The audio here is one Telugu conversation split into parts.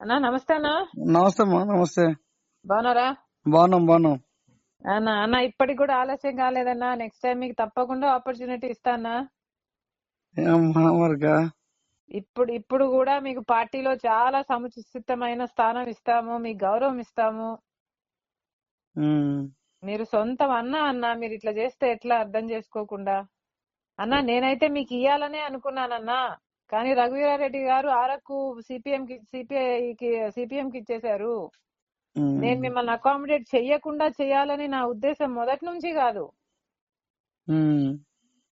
అన్నా నమస్తే అన్నా. నమస్తే అమ్మా. నమస్తే. బాగున్నారా? బాగున్నాం. అన్నా అన్న ఇప్పటికి కూడా ఆలస్యం కాలేదన్నా. నెక్స్ట్ టైం మీకు తప్పకుండా ఆపర్చునిటీ ఇస్తానా. ఏమ్మా మరిగా ఇప్పుడు కూడా మీకు పార్టీలో చాలా సముచితమైన స్థానం ఇస్తాము, మీకు గౌరవం ఇస్తాము. మీరు సొంతం అన్నా మీరు ఇట్లా చేస్తే ఎట్లా అర్థం చేసుకోకుండా? అన్నా నేనైతే మీకు ఇయ్యాలనే అనుకున్నానన్నా, కానీ రఘువీరారెడ్డి గారు ఆరకు సిపిఎం కి ఇచ్చేశారు. నేను మిమ్మల్ని అకామిడేట్ చెయ్యకుండా చెయ్యాలని నా ఉద్దేశం మొదటి నుంచి కాదు.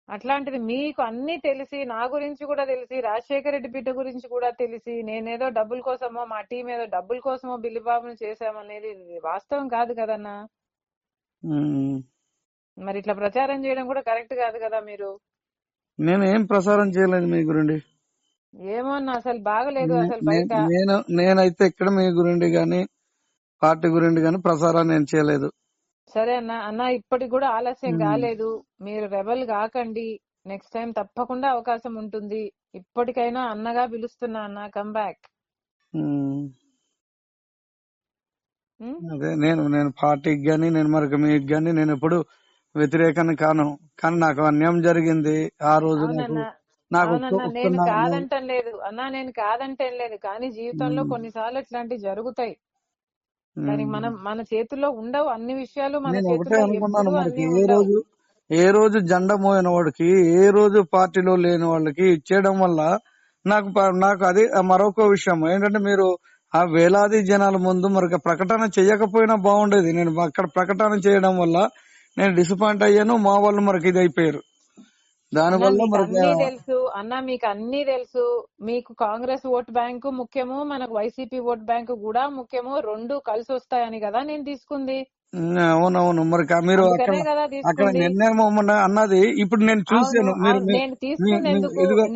అట్లాంటిది మీకు అన్ని తెలిసి, నా గురించి కూడా తెలిసి, రాజశేఖర రెడ్డి బిడ్డ గురించి కూడా తెలిసి, నేనేదో డబ్బుల కోసమో మా టీం ఏదో డబ్బుల కోసమో బిల్లిబాబుని చేశామనేది వాస్తవం కాదు కదన్నా. మరి ఇట్లా ప్రచారం చేయడం కూడా కరెక్ట్ కాదు కదా. మీరు నేను ఏం ప్రసారం చేయలేదు మీ గురించి. ఏమో అన్న అసలు బాగలేదు. అసలు బయట నేనైతే ఇక్కడ మీ గురించి గాని పార్టీ గురించి గాని ప్రసారం నేను చేయలేదు. సరే అన్న ఇప్పటికి కూడా ఆలస్యం కాలేదు. మీరు రెబల్ కాకండి. నెక్స్ట్ టైం తప్పకుండా అవకాశం ఉంటుంది. ఇప్పటికైనా అన్నగా పిలుస్తున్నా అన్న, కమ్ బ్యాక్. అదే నేను పార్టీకి గాని నేను మరొక మీకు గాని నేను ఎప్పుడు వ్యతిరేకాన్ని కాను. కానీ నాకు అన్యాయం జరిగింది ఆ రోజు. నేను కాదంటం లేదు అన్నా, నేను కాదంటం లేదు. కానీ జీవితంలో కొన్నిసార్లు ఇట్లాంటివి జరుగుతాయి. దానికి మన చేతుల్లో ఉండవు అన్ని విషయాలు. నేను ఒకటే అనుకున్నాను, మనకి ఏ రోజు జెండా మోయిన వాడికి, ఏ రోజు పార్టీలో లేని వాళ్ళకి ఇచ్చేయడం వల్ల నాకు అది మరొక విషయం ఏంటంటే, మీరు ఆ వేలాది జనాల ముందు మరొక ప్రకటన చేయకపోయినా బాగుండేది. నేను అక్కడ ప్రకటన చేయడం వల్ల నేను డిసప్పాయింట్ అయ్యాను. మా వాళ్ళు మరొక ఇది అయిపోయారు. దానివల్ల అన్ని తెలుసు అన్న, మీకు అన్ని తెలుసు. మీకు కాంగ్రెస్ ఓట్ బ్యాంకు ముఖ్యము, మనకు వైసీపీ ఓట్ బ్యాంకు కూడా ముఖ్యము. రెండు కలిసి వస్తాయని కదా నేను తీసుకుంది. అవునవును. మరి మీరు అక్కడ నిర్ణయం అన్నది ఇప్పుడు నేను చూసాను.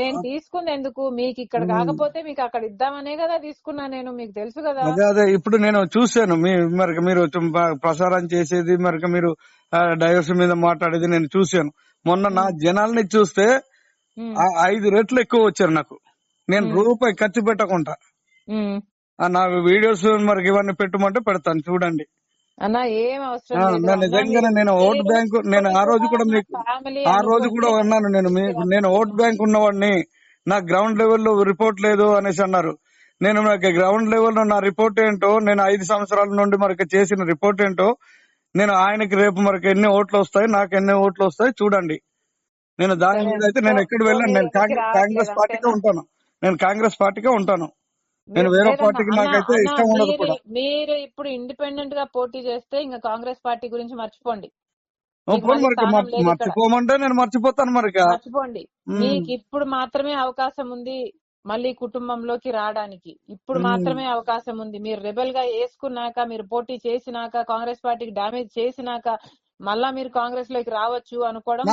నేను తీసుకుంది ఎందుకు? మీకు ఇక్కడ కాకపోతే మీకు అక్కడ ఇద్దామనే కదా తీసుకున్నా నేను. మీకు తెలుసు కదా. అదే ఇప్పుడు నేను చూసాను. మీరు ప్రసారం చేసేది, మరి మీరు డైవర్స్ మీద మాట్లాడేది నేను చూసాను. మొన్న నా జనాల్ని చూస్తే 5 రెట్లు ఎక్కువ వచ్చారు నాకు. నేను రూపాయి ఖర్చు పెట్టకుండా నా వీడియోస్ మరి ఇవన్నీ పెట్టమంటే పెడతాను, చూడండి. అన్నా ఏం అవసరం లేదు. నిజంగానే నేను ఓట్ బ్యాంకు, నేను ఆ రోజు కూడా అన్నాను, నేను ఓట్ బ్యాంక్ ఉన్నవాడిని, నా గ్రౌండ్ లెవెల్లో రిపోర్ట్ లేదు అనేసి అన్నారు. నేను నాకు గ్రౌండ్ లెవెల్లో నా రిపోర్ట్ ఏంటో, నేను 5 సంవత్సరాల నుండి మరికి చేసిన రిపోర్ట్ ఏంటో, నేను ఆయనకి రేపు మరికి ఎన్ని ఓట్లు వస్తాయి, నాకు ఎన్ని ఓట్లు వస్తాయి చూడండి. నేను దాని మీద అయితే నేను ఎక్కడ వెళ్ళాను. నేను కాంగ్రెస్ పార్టీకే ఉంటాను. నేను వేరే పార్టీకి నాకైతే ఇష్టం ఉండదు కూడా. మీరు ఇప్పుడు ఇండిపెండెంట్ గా పోటీ చేస్తే ఇంకా కాంగ్రెస్ పార్టీ గురించి మర్చిపోండి. మర్చిపోమంటే నేను మర్చిపోతాను. మర్చిపోండి. మీకు ఇప్పుడు మాత్రమే అవకాశం ఉంది మళ్ళీ కుటుంబంలోకి రావడానికి. ఇప్పుడు మాత్రమే అవకాశం ఉంది. మీరు రెబల్ గా వేసుకున్నాక, మీరు పోటీ చేసినాక, కాంగ్రెస్ పార్టీకి డామేజ్ చేసినాక మళ్ళా మీరు కాంగ్రెస్ లోకి రావచ్చు అనుకోవడం.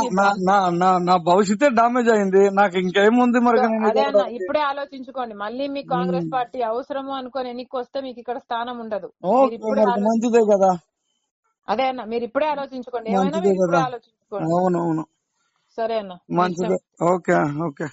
నా భవిష్యత్తే డామేజ్ అయింది. నాకు ఇంకేముంది మరి. అదే అన్న, ఇప్పుడే ఆలోచించుకోండి. మళ్ళీ మీకు కాంగ్రెస్ పార్టీ అవసరము అనుకోని ఎన్నిక వస్తే మీకు ఇక్కడ స్థానం ఉండదు. మంచిదే కదా. అదే అన్న, మీరు ఇప్పుడే ఆలోచించుకోండి. ఏమైనా మీరు ఇప్పుడే ఆలోచించుకోండి. అవునవును, సరే అన్న, మంచిదే. ఓకే.